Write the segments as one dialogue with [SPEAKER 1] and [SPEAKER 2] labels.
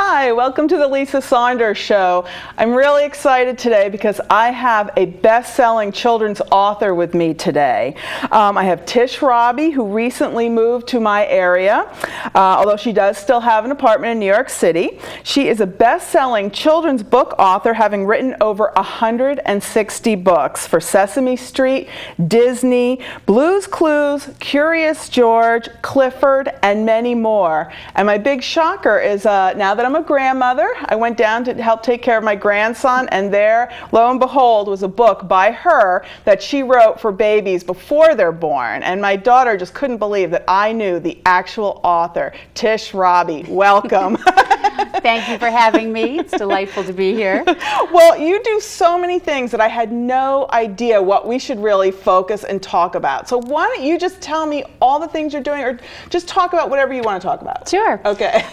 [SPEAKER 1] Hi, welcome to the Lisa Saunders Show. I'm really excited today because I have a best-selling children's author with me today. I have Tish Rabe, who recently moved to my area, although she does still have an apartment in New York City. She is a best-selling children's book author, having written over 160 books for Sesame Street, Disney, Blue's Clues, Curious George, Clifford, and many more. And my big shocker is now that I'm a grandmother, I went down to help take care of my grandson, and there, lo and behold, was a book by her that she wrote for babies before they're born. And my daughter just couldn't believe that I knew the actual author, Tish Rabe. Welcome.
[SPEAKER 2] Thank you for having me. It's delightful to be here.
[SPEAKER 1] Well, you do so many things that I had no idea what we should really focus and talk about. So why don't you just tell me all the things you're doing, or just talk about whatever you want to talk about.
[SPEAKER 2] Sure.
[SPEAKER 1] Okay.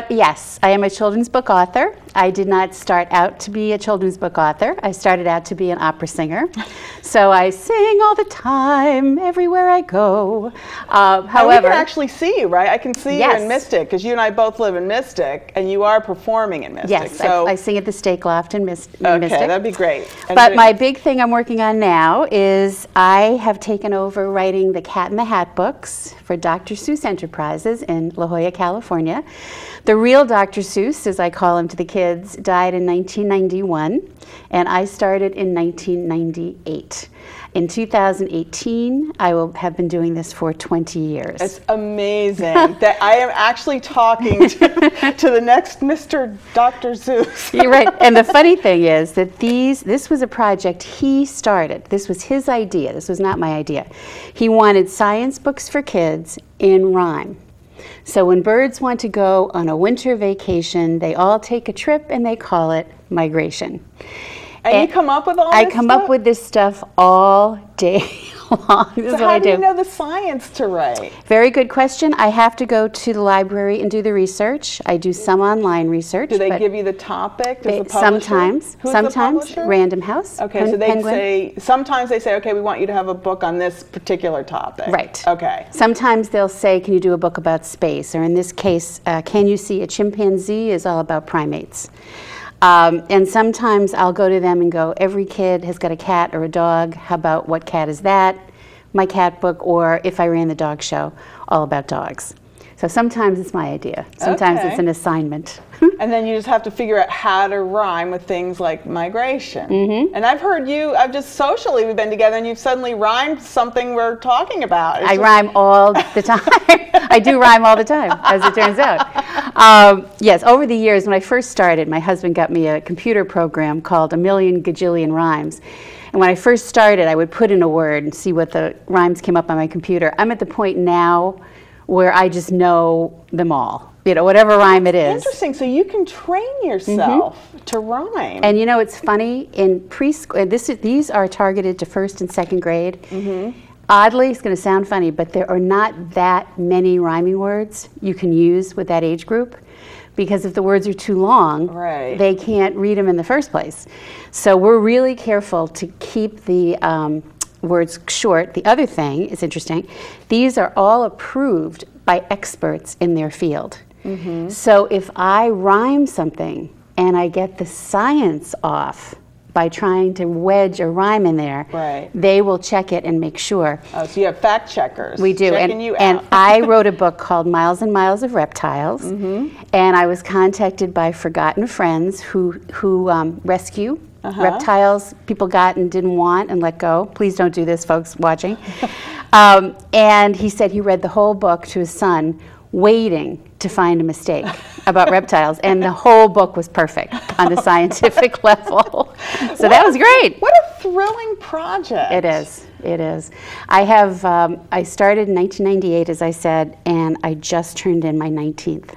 [SPEAKER 2] Yes, I am a children's book author. I did not start out to be a children's book author. I started out to be an opera singer. So I sing all the time, everywhere I go. However,
[SPEAKER 1] we can actually see you, right? I can see
[SPEAKER 2] yes.
[SPEAKER 1] you in Mystic, because you and I both live in Mystic, and you are performing in Mystic.
[SPEAKER 2] Yes,
[SPEAKER 1] so
[SPEAKER 2] I sing at the Stake Loft in Mystic.
[SPEAKER 1] Okay, that'd be great.
[SPEAKER 2] But my big thing I'm working on now is I have taken over writing the Cat in the Hat books for Dr. Seuss Enterprises in La Jolla, California. The real Dr. Seuss, as I call him to the kids, died in 1991, and I started in 1998. In 2018, I will have been doing this for 20 years.
[SPEAKER 1] It's amazing that I am actually talking to the next Mr. Dr. Seuss.
[SPEAKER 2] You're right. And the funny thing is that this was a project he started. This was his idea. This was not my idea. He wanted science books for kids in rhyme. So when birds want to go on a winter vacation, they all take a trip and they call it migration.
[SPEAKER 1] And you come up with all this
[SPEAKER 2] stuff? I come up with this stuff all day long. This is what I do.
[SPEAKER 1] So how do you know the science to write?
[SPEAKER 2] Very good question. I have to go to the library and do the research. I do some online research.
[SPEAKER 1] Do they give you the topic? Does the publisher?
[SPEAKER 2] Sometimes.
[SPEAKER 1] Who's
[SPEAKER 2] sometimes.
[SPEAKER 1] the publisher?
[SPEAKER 2] Random House.
[SPEAKER 1] Okay, so they say, sometimes they say, okay, we want you to have a book on this particular topic.
[SPEAKER 2] Right.
[SPEAKER 1] Okay.
[SPEAKER 2] Sometimes they'll say, can you do a book about space? Or in this case, Can You See a Chimpanzee is all about primates. And sometimes I'll go to them and go, every kid has got a cat or a dog. How about What Cat Is That? My cat book, or If I Ran the Dog Show, all about dogs. So sometimes it's my idea. Sometimes it's an assignment.
[SPEAKER 1] And then you just have to figure out how to rhyme with things like migration. Mm-hmm. And I've heard I've just socially, we've been together, and you've suddenly rhymed something we're talking about.
[SPEAKER 2] I rhyme all the time. I do rhyme all the time, as it turns out. Yes, over the years, when I first started, my husband got me a computer program called A Million Gajillion Rhymes. And when I first started, I would put in a word and see what the rhymes came up on my computer. I'm at the point now where I just know them all. You know, whatever rhyme it is.
[SPEAKER 1] Interesting. So you can train yourself to rhyme.
[SPEAKER 2] And you know, it's funny, in preschool, these are targeted to 1st and 2nd grade. Mm-hmm. Oddly, it's going to sound funny, but there are not that many rhyming words you can use with that age group, because if the words are too long,
[SPEAKER 1] right,
[SPEAKER 2] they can't read them in the first place. So we're really careful to keep the words short. The other thing is interesting. These are all approved by experts in their field. Mm-hmm. So if I rhyme something and I get the science off by trying to wedge a rhyme in there,
[SPEAKER 1] right,
[SPEAKER 2] they will check it and make sure.
[SPEAKER 1] Oh, so you have fact checkers.
[SPEAKER 2] We do.
[SPEAKER 1] Checking you out.
[SPEAKER 2] And I wrote a book called Miles and Miles of Reptiles, mm-hmm, and I was contacted by forgotten friends who rescue reptiles people got and didn't want and let go. Please don't do this, folks watching. And he said he read the whole book to his son, waiting to find a mistake about reptiles, and the whole book was perfect on the scientific level. So that was great.
[SPEAKER 1] What a thrilling project.
[SPEAKER 2] It is. It is. I started in 1998, as I said, and I just turned in my 19th.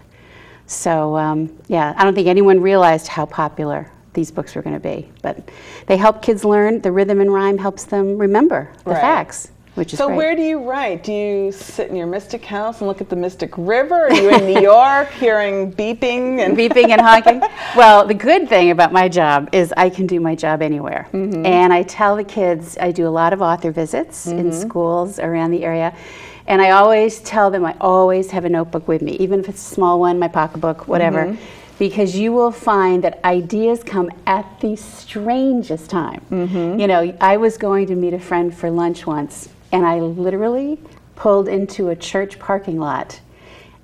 [SPEAKER 2] So yeah, I don't think anyone realized how popular these books were going to be, but they help kids learn. The rhythm and rhyme helps them remember the facts. Which is
[SPEAKER 1] so
[SPEAKER 2] great. Where
[SPEAKER 1] do you write? Do you sit in your Mystic house and look at the Mystic River? Are you in New York hearing beeping and
[SPEAKER 2] beeping and honking? Well, the good thing about my job is I can do my job anywhere. Mm-hmm. And I tell the kids, I do a lot of author visits in schools around the area. And I always tell them I always have a notebook with me, even if it's a small one, my pocketbook, whatever. because you will find that ideas come at the strangest time. You know, I was going to meet a friend for lunch once, and I literally pulled into a church parking lot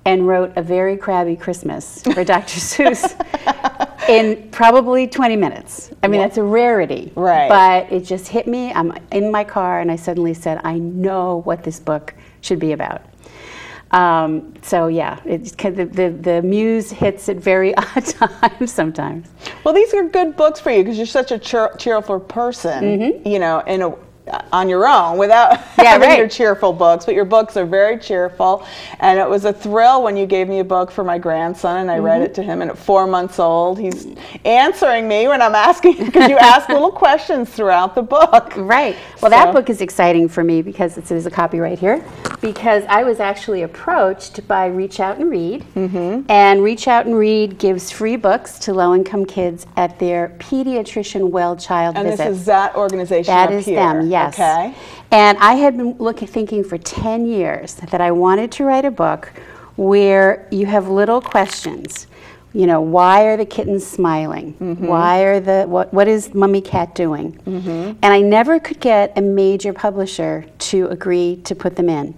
[SPEAKER 2] and wrote A Very Crabby Christmas for Dr. Seuss in probably 20 minutes. I mean, that's a rarity.
[SPEAKER 1] Right.
[SPEAKER 2] But it just hit me. I'm in my car, and I suddenly said, I know what this book should be about. So yeah, the muse hits at very odd times sometimes.
[SPEAKER 1] Well, these are good books for you because you're such a cheerful person, you know, on your own without having your cheerful books, but your books are very cheerful. And it was a thrill when you gave me a book for my grandson, and I read it to him, and at 4 months old he's answering me when I'm asking, because you ask little questions throughout the book.
[SPEAKER 2] Right. Well, that book is exciting for me because there's a copy right here, because I was actually approached by Reach Out and Read, and Reach Out and Read gives free books to low-income kids at their pediatrician well child visits.
[SPEAKER 1] And this is that organization
[SPEAKER 2] That
[SPEAKER 1] up
[SPEAKER 2] is
[SPEAKER 1] here.
[SPEAKER 2] them, yes.
[SPEAKER 1] Okay.
[SPEAKER 2] And I had been thinking for 10 years that I wanted to write a book where you have little questions. You know, why are the kittens smiling? Why are what is Mummy Cat doing? And I never could get a major publisher to agree to put them in.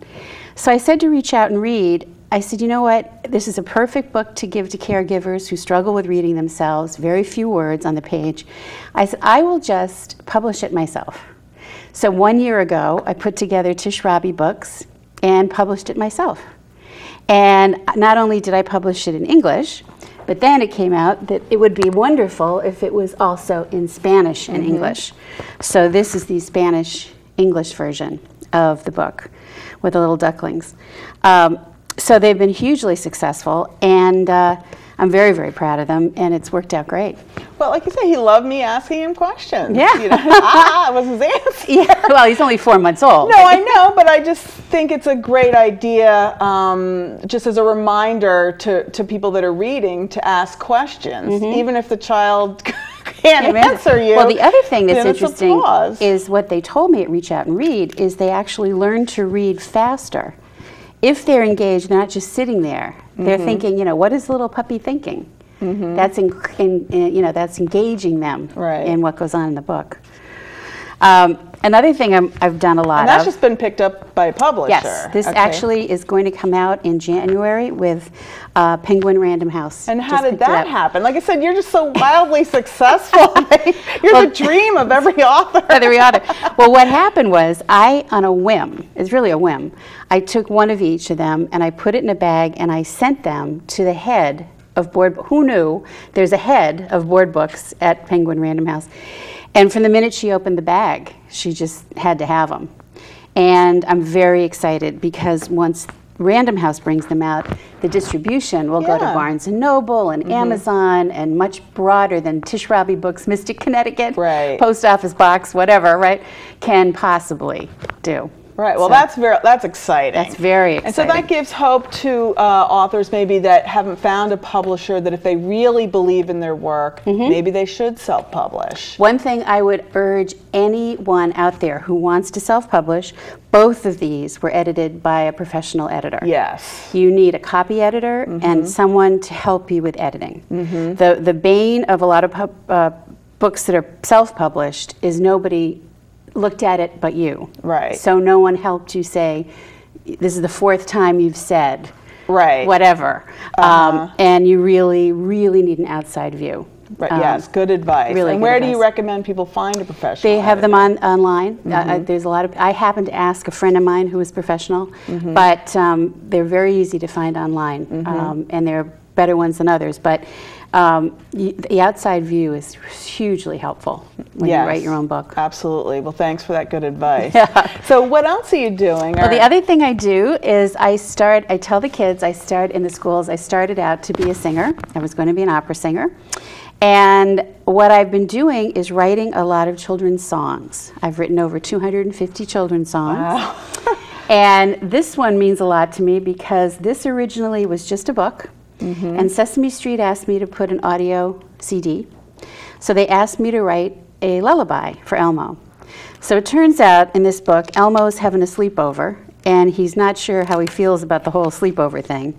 [SPEAKER 2] So I said to Reach Out and Read, I said, you know what, this is a perfect book to give to caregivers who struggle with reading themselves, very few words on the page. I said, I will just publish it myself. So 1 year ago, I put together Tish Rabe books and published it myself. And not only did I publish it in English, but then it came out that it would be wonderful if it was also in Spanish and English. So this is the Spanish-English version of the book with the little ducklings. So they've been hugely successful, and I'm very, very proud of them, and it's worked out great.
[SPEAKER 1] Well, like you said, he loved me asking him questions.
[SPEAKER 2] Yeah.
[SPEAKER 1] You know, was his answer.
[SPEAKER 2] Yeah. Well, he's only 4 months old.
[SPEAKER 1] No, I know, but I just think it's a great idea, just as a reminder to people that are reading to ask questions, even if the child can't answer you.
[SPEAKER 2] Well, the other thing that's interesting
[SPEAKER 1] applause.
[SPEAKER 2] is what they told me at Reach Out and Read is they actually learn to read faster. If they're engaged, not just sitting there, they're thinking, you know, what is little puppy thinking? That's you know, that's engaging them in what goes on in the book. Another thing I've done a lot
[SPEAKER 1] and that's just been picked up by a publisher.
[SPEAKER 2] Yes, this actually is going to come out in January with Penguin Random House.
[SPEAKER 1] And how did that happen? Like I said, you're just so wildly successful. You're the dream of every author.
[SPEAKER 2] Every author. Well, what happened was on a whim, it's really a whim, I took one of each of them and I put it in a bag and I sent them to the head of who knew there's a head of board books at Penguin Random House. And from the minute she opened the bag, she just had to have them. And I'm very excited because once Random House brings them out, the distribution will go to Barnes & Noble and Amazon and much broader than Tish Rabe Books, Mystic Connecticut, Post Office Box, whatever, can possibly do.
[SPEAKER 1] Right. Well,
[SPEAKER 2] so,
[SPEAKER 1] that's exciting.
[SPEAKER 2] That's very exciting.
[SPEAKER 1] And so that gives hope to authors maybe that haven't found a publisher that if they really believe in their work, maybe they should self-publish.
[SPEAKER 2] One thing I would urge anyone out there who wants to self-publish, both of these were edited by a professional editor.
[SPEAKER 1] Yes.
[SPEAKER 2] You need a copy editor and someone to help you with editing. The bane of a lot of books that are self-published is nobody looked at it but you.
[SPEAKER 1] Right.
[SPEAKER 2] So no one helped you say, this is the 4th time you've said whatever. And you really, really need an outside view.
[SPEAKER 1] Right, yes, good advice.
[SPEAKER 2] Really
[SPEAKER 1] and where do you recommend people find a professional
[SPEAKER 2] They have them online. There's a lot of, I happened to ask a friend of mine who is professional, but they're very easy to find online, and there are better ones than others. But the outside view is hugely helpful when you write your own book.
[SPEAKER 1] Absolutely. Well, thanks for that good advice. So what else are you doing?
[SPEAKER 2] Well, the other thing I do is I tell the kids, I start in the schools, I started out to be a singer. I was going to be an opera singer. And what I've been doing is writing a lot of children's songs. I've written over 250 children's songs.
[SPEAKER 1] Wow.
[SPEAKER 2] And this one means a lot to me because this originally was just a book. And Sesame Street asked me to put an audio CD. So they asked me to write a lullaby for Elmo. So it turns out in this book, Elmo's having a sleepover, and he's not sure how he feels about the whole sleepover thing.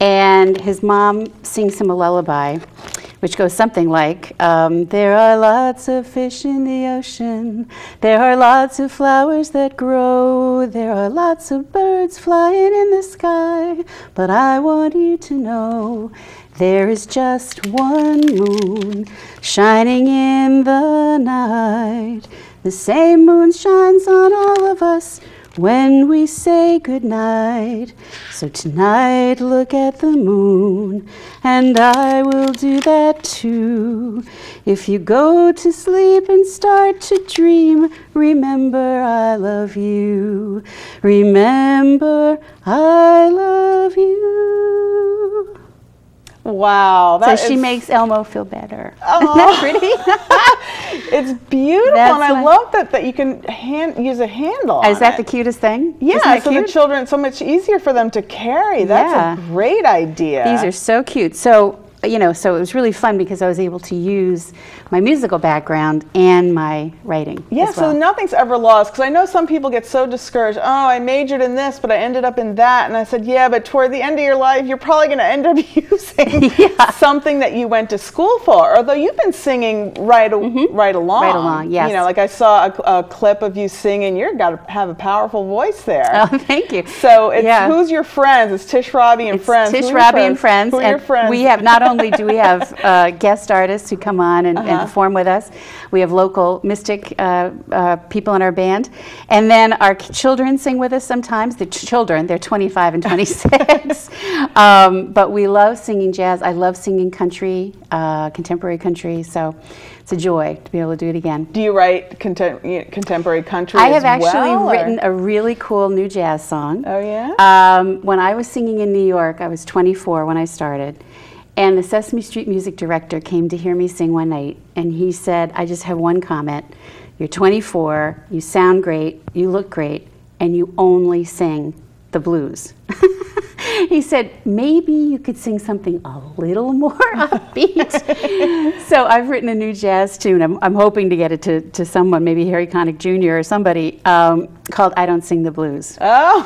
[SPEAKER 2] And his mom sings him a lullaby, which goes something like, there are lots of fish in the ocean, there are lots of flowers that grow, there are lots of birds flying in the sky, but I want you to know there is just one moon shining in the night. The same moon shines on all of us when we say goodnight. So tonight look at the moon, and I will do that too. If you go to sleep and start to dream, remember I love you. Remember I love you.
[SPEAKER 1] Wow.
[SPEAKER 2] So she makes Elmo feel better. Oh. Isn't that pretty?
[SPEAKER 1] It's beautiful, and I love that you can use a handle.
[SPEAKER 2] Is that the cutest thing?
[SPEAKER 1] Yeah, so the children, it's so much easier for them to carry. That's a great idea.
[SPEAKER 2] These are so cute. So, you know, so it was really fun because I was able to use my musical background and my writing.
[SPEAKER 1] Yeah,
[SPEAKER 2] as well.
[SPEAKER 1] So nothing's ever lost, because I know some people get so discouraged. Oh, I majored in this, but I ended up in that. And I said, yeah, but toward the end of your life, you're probably going to end up using something that you went to school for. Although you've been singing right along.
[SPEAKER 2] Right along, yes.
[SPEAKER 1] You know, like I saw a clip of you singing. You've got to have a powerful voice there.
[SPEAKER 2] Oh, thank you.
[SPEAKER 1] So it's who's your friends? It's Tish Rabe and friends.
[SPEAKER 2] Tish Rabe and friends.
[SPEAKER 1] Who are your friends?
[SPEAKER 2] We have not only do we have guest artists who come on and perform with us. We have local mystic people in our band. And then our children sing with us sometimes. The children, they're 25 and 26. But we love singing jazz. I love singing country, contemporary country. So it's a joy to be able to do it again.
[SPEAKER 1] Do you write contemporary country
[SPEAKER 2] I have actually written a really cool new jazz song.
[SPEAKER 1] Oh, yeah?
[SPEAKER 2] When I was singing in New York, I was 24 when I started. And the Sesame Street music director came to hear me sing one night, and he said, I just have one comment. You're 24, you sound great, you look great, and you only sing the blues. He said, maybe you could sing something a little more upbeat. So I've written a new jazz tune. I'm hoping to get it to someone, maybe Harry Connick Jr. or somebody, called I Don't Sing the Blues.
[SPEAKER 1] Oh.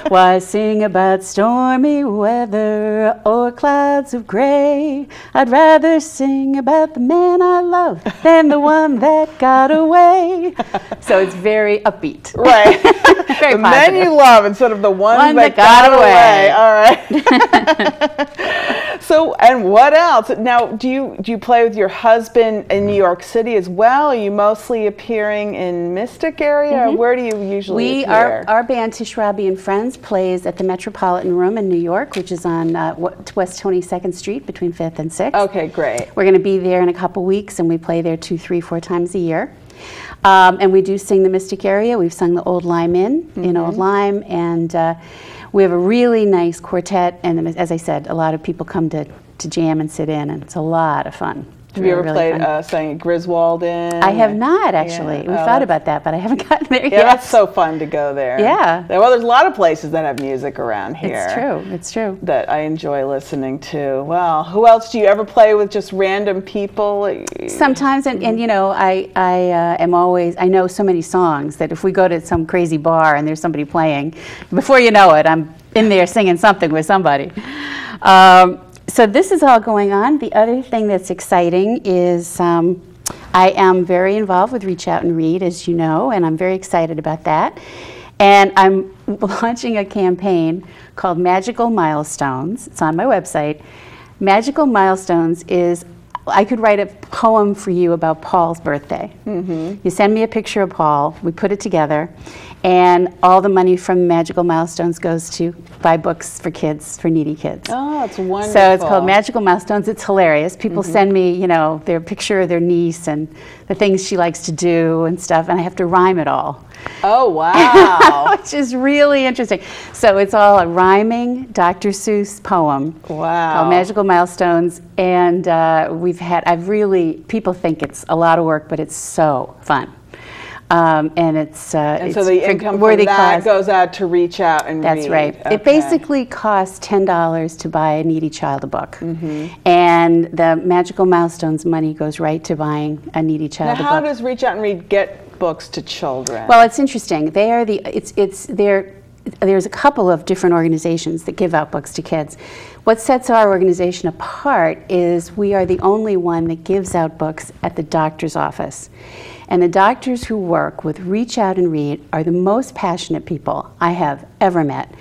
[SPEAKER 2] Why sing about stormy weather or clouds of gray? I'd rather sing about the man I love than the one that got away. So it's very upbeat.
[SPEAKER 1] Right.
[SPEAKER 2] Very
[SPEAKER 1] the man you love instead of the one that got away. All right. So, and what else? Now, do you play with your husband in New York City as well? Are you mostly appearing in Mystic area? Or where do you usually appear?
[SPEAKER 2] Our band, Tish Rabe and Friends, plays at the Metropolitan Room in New York, which is on West 22nd Street between 5th and 6th.
[SPEAKER 1] Okay, great.
[SPEAKER 2] We're going to be there in a couple weeks, and we play there 2, 3, 4 times a year. And we do sing the Mystic area. We've sung the Old Lyme Inn in Old Lyme, and we have a really nice quartet. And as I said, a lot of people come to jam and sit in, and it's a lot of fun.
[SPEAKER 1] Have you ever played sang at Griswold Inn?
[SPEAKER 2] I have not, actually. We thought about that, but I haven't gotten there yet.
[SPEAKER 1] Yeah, that's so fun to go there.
[SPEAKER 2] Yeah.
[SPEAKER 1] Well, there's a lot of places that have music around here.
[SPEAKER 2] It's true. It's true.
[SPEAKER 1] That I enjoy listening to. Well, who else do you ever play with? Just random people?
[SPEAKER 2] Sometimes, and you know, I am always, I know so many songs that if we go to some crazy bar and there's somebody playing, before you know it, I'm in there singing something with somebody. So this is all going on. The other thing that's exciting is I am very involved with Reach Out and Read, as you know, and I'm very excited about that. And I'm launching a campaign called Magical Milestones. It's on my website. Magical Milestones is, I could write a poem for you about Paul's birthday. You send me a picture of Paul, we put it together, and all the money from Magical Milestones goes to buy books for kids, for needy kids.
[SPEAKER 1] Oh, it's wonderful.
[SPEAKER 2] So it's called Magical Milestones. It's hilarious. People send me, you know, their picture of their niece and the things she likes to do and stuff, and I have to rhyme it all.
[SPEAKER 1] Oh, wow.
[SPEAKER 2] Which is really interesting. So it's all a rhyming Dr. Seuss poem.
[SPEAKER 1] Wow.
[SPEAKER 2] Called Magical Milestones, and people think it's a lot of work, but it's so fun. And it's
[SPEAKER 1] so the income from that goes out to Reach Out and Read.
[SPEAKER 2] That's right.
[SPEAKER 1] Okay.
[SPEAKER 2] It basically costs $10 to buy a needy child a book, and the Magical Milestones money goes right to buying a needy child a book.
[SPEAKER 1] Now, how does Reach Out and Read get books to children?
[SPEAKER 2] Well, it's interesting. They're there's a couple of different organizations that give out books to kids. What sets our organization apart is we are the only one that gives out books at the doctor's office. And the doctors who work with Reach Out and Read are the most passionate people I have ever met.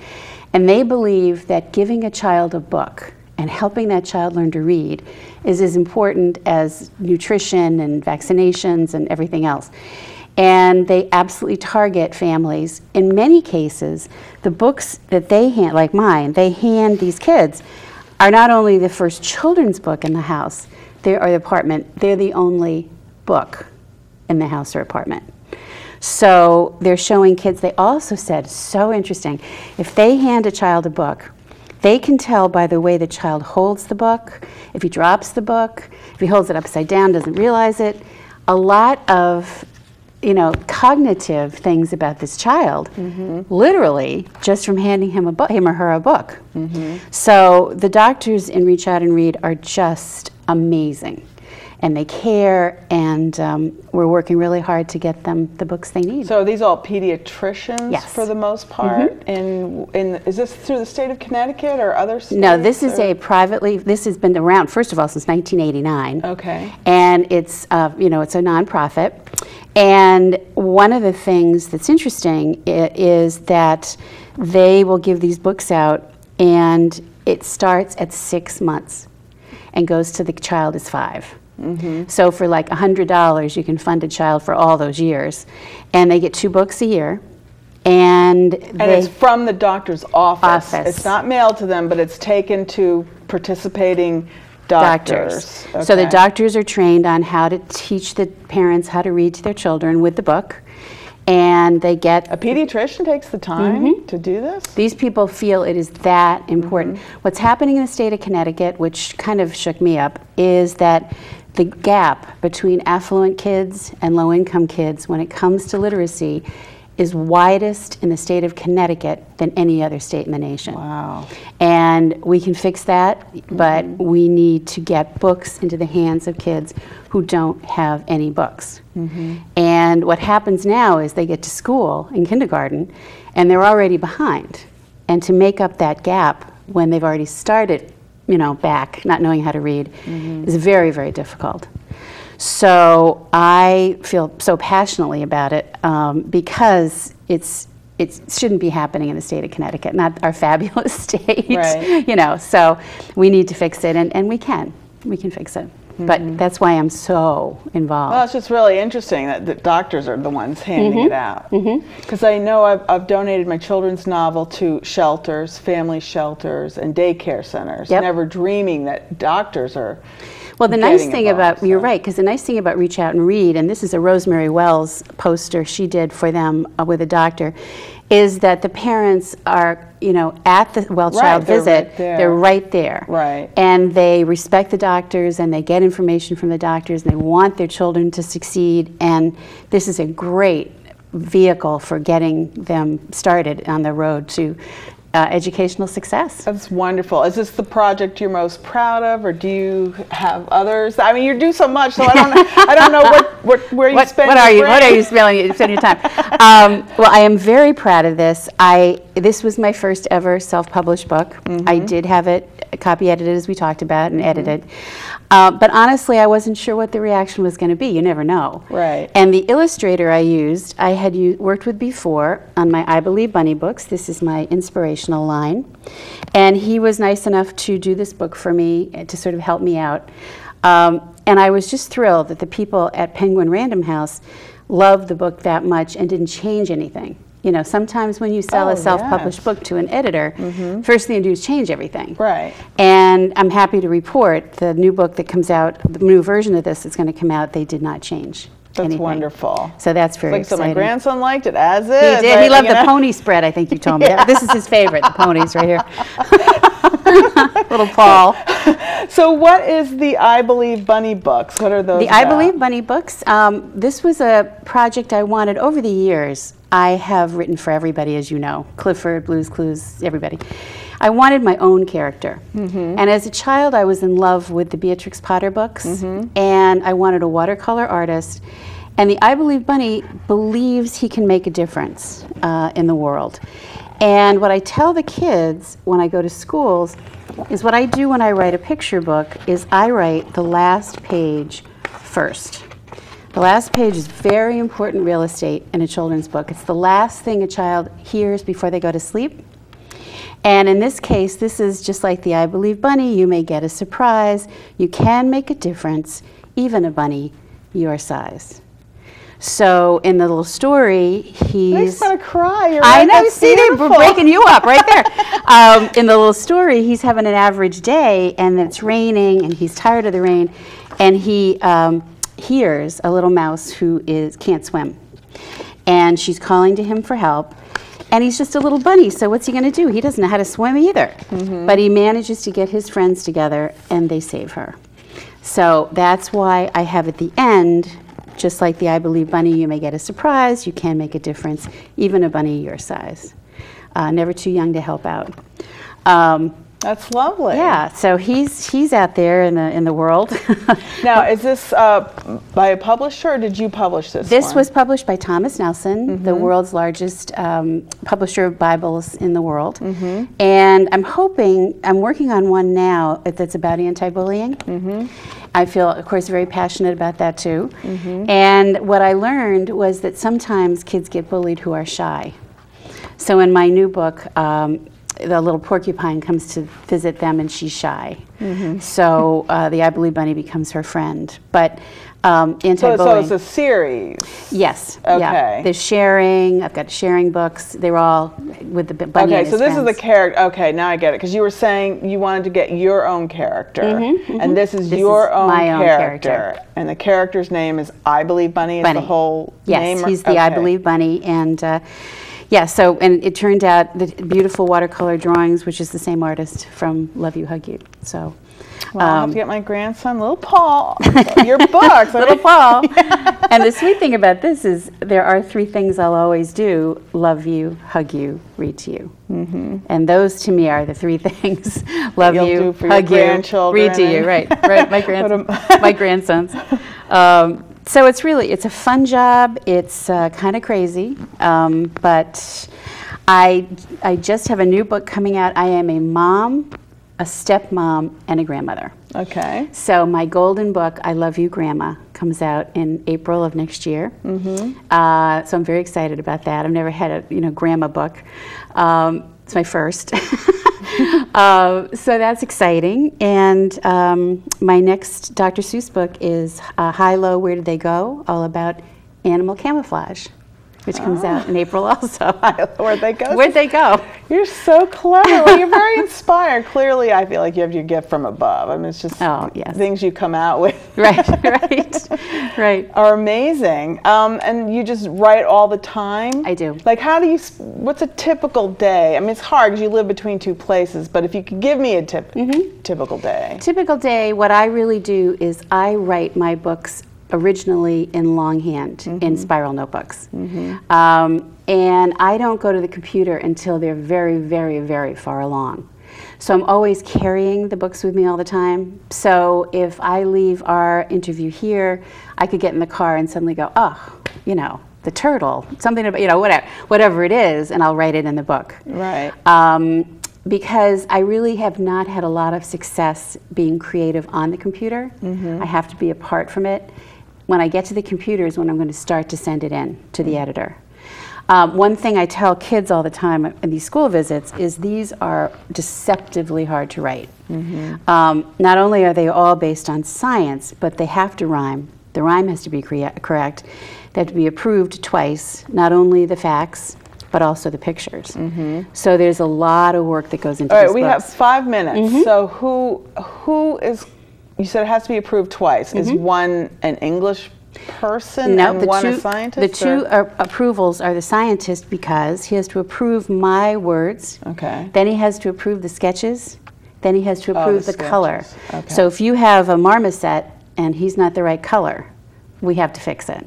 [SPEAKER 2] And they believe that giving a child a book and helping that child learn to read is as important as nutrition and vaccinations and everything else. And they absolutely target families. In many cases, the books that they hand, like mine, they hand these kids are not only the first children's book in the house, or the apartment, they're the only book in the house or apartment. So they're showing kids, they also said, so interesting, if they hand a child a book, they can tell by the way the child holds the book, if he drops the book, if he holds it upside down, doesn't realize it. A lot of cognitive things about this child, literally just from handing him or her a book. So the doctors in Reach Out and Read are just amazing. And they care, and we're working really hard to get them the books they need.
[SPEAKER 1] So are these all pediatricians?
[SPEAKER 2] Yes.
[SPEAKER 1] For the most part? And is this through the state of Connecticut or other states?
[SPEAKER 2] No, this is this has been around, first of all, since 1989.
[SPEAKER 1] Okay.
[SPEAKER 2] And it's, it's a nonprofit. And one of the things that's interesting is that they will give these books out, and it starts at 6 months and goes to the child is 5. So for like $100, you can fund a child for all those years. And they get 2 books a year. And
[SPEAKER 1] it's from the doctor's office. It's not mailed to them, but it's taken to participating doctors. Okay.
[SPEAKER 2] So the doctors are trained on how to teach the parents how to read to their children with the book. And they get...
[SPEAKER 1] A pediatrician takes the time to do this?
[SPEAKER 2] These people feel it is that important. What's happening in the state of Connecticut, which kind of shook me up, is that the gap between affluent kids and low-income kids when it comes to literacy is widest in the state of Connecticut than any other state in the nation.
[SPEAKER 1] Wow.
[SPEAKER 2] And we can fix that, but we need to get books into the hands of kids who don't have any books. And what happens now is they get to school in kindergarten and they're already behind. And to make up that gap when they've already started, back, not knowing how to read, is very, very difficult. So I feel so passionately about it because it shouldn't be happening in the state of Connecticut, not our fabulous state.
[SPEAKER 1] Right.
[SPEAKER 2] So we need to fix it, and we can fix it. But that's why I'm so involved.
[SPEAKER 1] Well, it's just really interesting that the doctors are the ones handing it out. Because I know I've donated my children's novel to shelters, family shelters, and daycare centers, never dreaming that doctors are...
[SPEAKER 2] Well, the nice thing about, you're right, because the nice thing about Reach Out and Read, and this is a Rosemary Wells poster she did for them with a doctor, is that the parents are, at the well child visit, they're right there.
[SPEAKER 1] Right.
[SPEAKER 2] And they respect the doctors, and they get information from the doctors, and they want their children to succeed, and this is a great vehicle for getting them started on the road to educational success.
[SPEAKER 1] That's wonderful. Is this the project you're most proud of, or do you have others? I mean, you do so much, so I don't know where you spend your brain.
[SPEAKER 2] What are you spending your time? Well, I am very proud of this. This was my first ever self-published book. I did have it copy edited, as we talked about, and edited. But honestly, I wasn't sure what the reaction was going to be. You never know.
[SPEAKER 1] Right.
[SPEAKER 2] And the illustrator I used, I had worked with before on my I Believe Bunny books. This is my inspirational line. And he was nice enough to do this book for me to sort of help me out. And I was just thrilled that the people at Penguin Random House loved the book that much and didn't change anything. Sometimes when you sell a self-published book to an editor, first thing you do is change everything.
[SPEAKER 1] Right.
[SPEAKER 2] And I'm happy to report the new book that comes out, the new version of this that's going to come out, they did not change anything.
[SPEAKER 1] Wonderful.
[SPEAKER 2] So that's very exciting.
[SPEAKER 1] So my grandson liked it as is.
[SPEAKER 2] He did. He loved the pony spread, I think you told me. This is his favorite, the ponies right here. Little Paul.
[SPEAKER 1] So what is the I Believe Bunny books? What are those
[SPEAKER 2] about? I Believe Bunny books, this was a project I wanted over the years. I have written for everybody, as you know, Clifford, Blue's Clues, everybody. I wanted my own character. And as a child, I was in love with the Beatrix Potter books, and I wanted a watercolor artist. And the I Believe Bunny believes he can make a difference in the world. And what I tell the kids when I go to schools is what I do when I write a picture book is I write the last page first. The last page is very important real estate in a children's book. It's the last thing a child hears before they go to sleep. And in this case, this is just like the I Believe Bunny. You may get a surprise. You can make a difference, even a bunny your size. So in the little story, he's...
[SPEAKER 1] I'm gonna cry. You're
[SPEAKER 2] I
[SPEAKER 1] right.
[SPEAKER 2] know,
[SPEAKER 1] That's
[SPEAKER 2] see,
[SPEAKER 1] beautiful.
[SPEAKER 2] we're breaking you up right there. In the little story, he's having an average day, and it's raining, and he's tired of the rain, and he hears a little mouse who can't swim, and she's calling to him for help, and he's just a little bunny, so what's he going to do? He doesn't know how to swim either, but he manages to get his friends together, and they save her. So that's why I have at the end, just like the I Believe Bunny, you may get a surprise, you can make a difference, even a bunny your size. Never too young to help out.
[SPEAKER 1] That's lovely.
[SPEAKER 2] Yeah, so he's out there in the world.
[SPEAKER 1] Now, is this by a publisher, or did you publish this
[SPEAKER 2] This
[SPEAKER 1] one?
[SPEAKER 2] was published by Thomas Nelson, the world's largest publisher of Bibles in the world. And I'm working on one now that's about anti-bullying. I feel, of course, very passionate about that too. And what I learned was that sometimes kids get bullied who are shy. So in my new book, the little porcupine comes to visit them, and she's shy. So the I Believe Bunny becomes her friend. But anti-bullying.
[SPEAKER 1] So it's a series.
[SPEAKER 2] Yes.
[SPEAKER 1] Okay.
[SPEAKER 2] Yeah. There's sharing. I've got sharing books. They're all with the bunny.
[SPEAKER 1] Okay, so this is the character. Okay, now I get it. Because you were saying you wanted to get your own character, and this is your own character. And the character's name is I Believe Bunny. Is the whole name?
[SPEAKER 2] Yes, he's the I Believe Bunny, and. Yeah, so, and it turned out the beautiful watercolor drawings, which is the same artist from Love You, Hug You. So,
[SPEAKER 1] well, I'll have to get my grandson, little Paul, your books.
[SPEAKER 2] Little Paul. And the sweet thing about this is there are 3 things I'll always do: love you, hug you, read to you. And those to me are the 3 things: love you, hug you, read to you. Right, my grandsons. So it's a fun job. It's kind of crazy, but I just have a new book coming out. I am a mom, a stepmom, and a grandmother.
[SPEAKER 1] Okay.
[SPEAKER 2] So my golden book, I Love You, Grandma, comes out in April of next year. So I'm very excited about that. I've never had a grandma book. It's my first. So that's exciting. And my next Dr. Seuss book is High, Low, Where Did They Go? All about animal camouflage, which comes out in April also.
[SPEAKER 1] Where'd they go?
[SPEAKER 2] Where'd they go?
[SPEAKER 1] You're so clever. Well, you're very inspired. Clearly, I feel like you have your gift from above. I mean, it's just things you come out with.
[SPEAKER 2] Right.
[SPEAKER 1] Are amazing. And you just write all the time?
[SPEAKER 2] I do.
[SPEAKER 1] Like, what's a typical day? I mean, it's hard because you live between 2 places, but if you could give me a typical day. Typical day,
[SPEAKER 2] what I really do is I write my books originally in longhand, in spiral notebooks. And I don't go to the computer until they're very, very, very far along. So I'm always carrying the books with me all the time. So if I leave our interview here, I could get in the car and suddenly go, the turtle, something about, whatever it is, and I'll write it in the book.
[SPEAKER 1] Right.
[SPEAKER 2] Because I really have not had a lot of success being creative on the computer. I have to be apart from it. When I get to the computer is when I'm going to start to send it in to the editor. One thing I tell kids all the time in these school visits is these are deceptively hard to write. Not only are they all based on science, but they have to rhyme. The rhyme has to be correct. They have to be approved twice, not only the facts, but also the pictures. So there's a lot of work that goes into these books.
[SPEAKER 1] We have 5 minutes. So who is, you said it has to be approved twice. Is one an English person and one a scientist?
[SPEAKER 2] The 2 approvals are the scientist because he has to approve my words.
[SPEAKER 1] Okay.
[SPEAKER 2] Then he has to approve the sketches. Then he has to approve the color.
[SPEAKER 1] Okay.
[SPEAKER 2] So if you have a marmoset and he's not the right color, we have to fix it.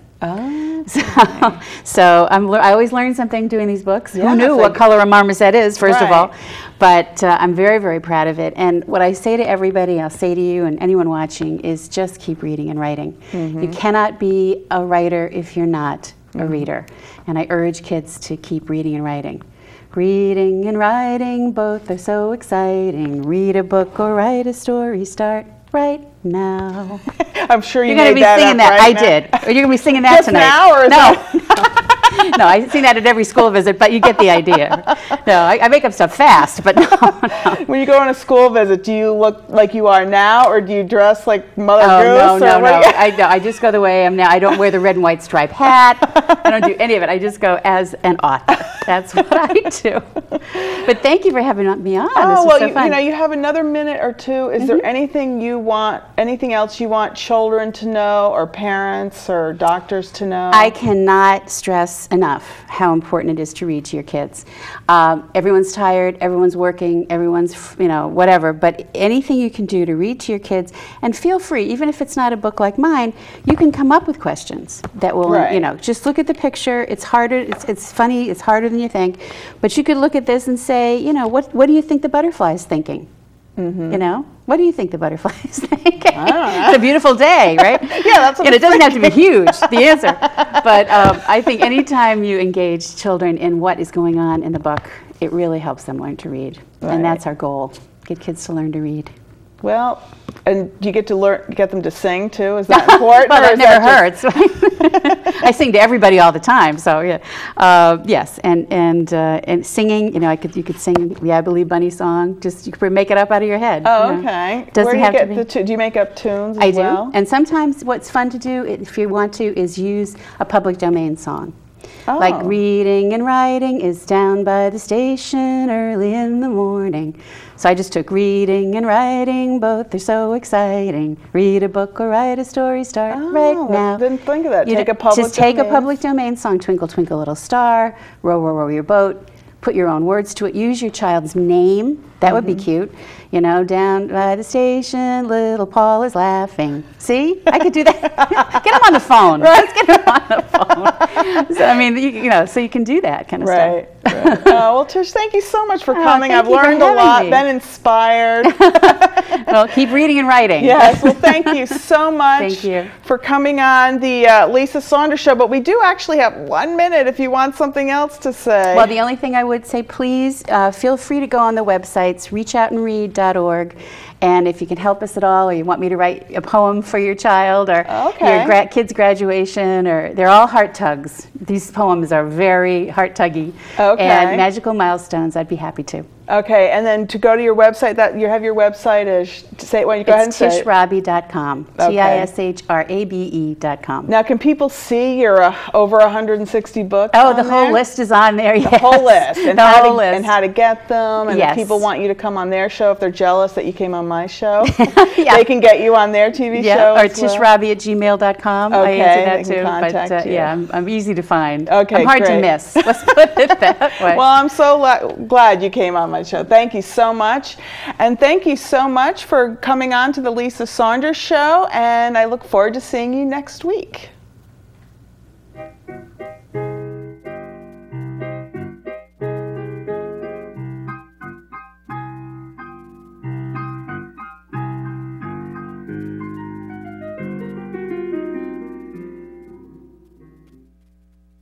[SPEAKER 2] So I always learn something doing these books. Who knew what color a marmoset is, first of all? But I'm very, very proud of it. And what I say to everybody, I'll say to you and anyone watching, is just keep reading and writing. You cannot be a writer if you're not a reader. And I urge kids to keep reading and writing. Reading and writing, both are so exciting. Read a book or write a story, start right now.
[SPEAKER 1] I'm sure you
[SPEAKER 2] You're going to be singing that. I did. Or you're going to be singing that
[SPEAKER 1] just
[SPEAKER 2] tonight.
[SPEAKER 1] Now, or is
[SPEAKER 2] no. No, I sing that at every school visit, but you get the idea. No, I make up stuff fast, but no.
[SPEAKER 1] When you go on a school visit, do you look like you are now, or do you dress like Mother Goose?
[SPEAKER 2] No. I just go the way I am now. I don't wear the red and white striped hat. I don't do any of it. I just go as an author. That's what I do. But thank you for having me on.
[SPEAKER 1] Oh,
[SPEAKER 2] this was so fun.
[SPEAKER 1] You know, you have another minute or two. Is there anything else you want children to know, or parents, or doctors to know?
[SPEAKER 2] I cannot stress enough how important it is to read to your kids. Everyone's tired, everyone's working, everyone's, whatever, but anything you can do to read to your kids, and feel free, even if it's not a book like mine, you can come up with questions that will, just look at the picture. It's harder, it's funny, it's harder than you think, but you could look at this and say, what do you think the butterfly is thinking? What do you think the butterfly is thinking? It's a beautiful day, right?
[SPEAKER 1] Yeah, that's what
[SPEAKER 2] it doesn't have to be huge, the answer. But I think anytime you engage children in what is going on in the book, it really helps them learn to read. Right. And that's our goal, get kids to learn to read. Well, and you get them to sing too? Is that important? Well, that never hurts. I sing to everybody all the time, so yeah. Yes, and singing. You could sing the I Believe Bunny song. Just you could make it up out of your head. Oh, okay. Doesn't have to be. Do you make up tunes as well? I do. And sometimes what's fun to do, if you want to, is use a public domain song. Oh. Like reading and writing is down by the station early in the morning. So I just took reading and writing, both are so exciting. Read a book or write a story, start right now. Didn't think of that. Take a public domain song, Twinkle Twinkle Little Star, Row Row Row Your Boat. Put your own words to it. Use your child's name. That would be cute. Down by the station, little Paul is laughing. See? I could do that. Get him on the phone. Right. Let's get him on the phone. So, I mean, so you can do that kind of stuff. Right. Well, Tish, thank you so much for coming. I've learned a lot, been inspired. Well, keep reading and writing. Yes. Well, thank you so much for coming on the Lisa Saunders Show. But we do actually have 1 minute if you want something else to say. Well, the only thing I would say, please feel free to go on the websites, reachoutandread.org, and if you can help us at all, or you want me to write a poem for your child, or your kid's graduation, or they're all heart tugs. These poems are very heart tuggy. And magical milestones, I'd be happy to. Okay, and then to go to your website, that you have your website is, say it when you go ahead and say it. It's tishrabe.com, TISHRABE.com. Now, can people see your over 160 books? Oh, the whole list is on there, yes. The whole list, and and how to get them, and if people want you to come on their show, if they're jealous that you came on my show, they can get you on their TV show. Or tishrabe@gmail.com. I answer that too. But yeah, I'm easy to find. Okay, I'm hard to miss. Let's put it that way. Well, I'm so glad you came on my show. Thank you so much. And thank you so much for coming on to the Lisa Saunders Show, and I look forward to seeing you next week.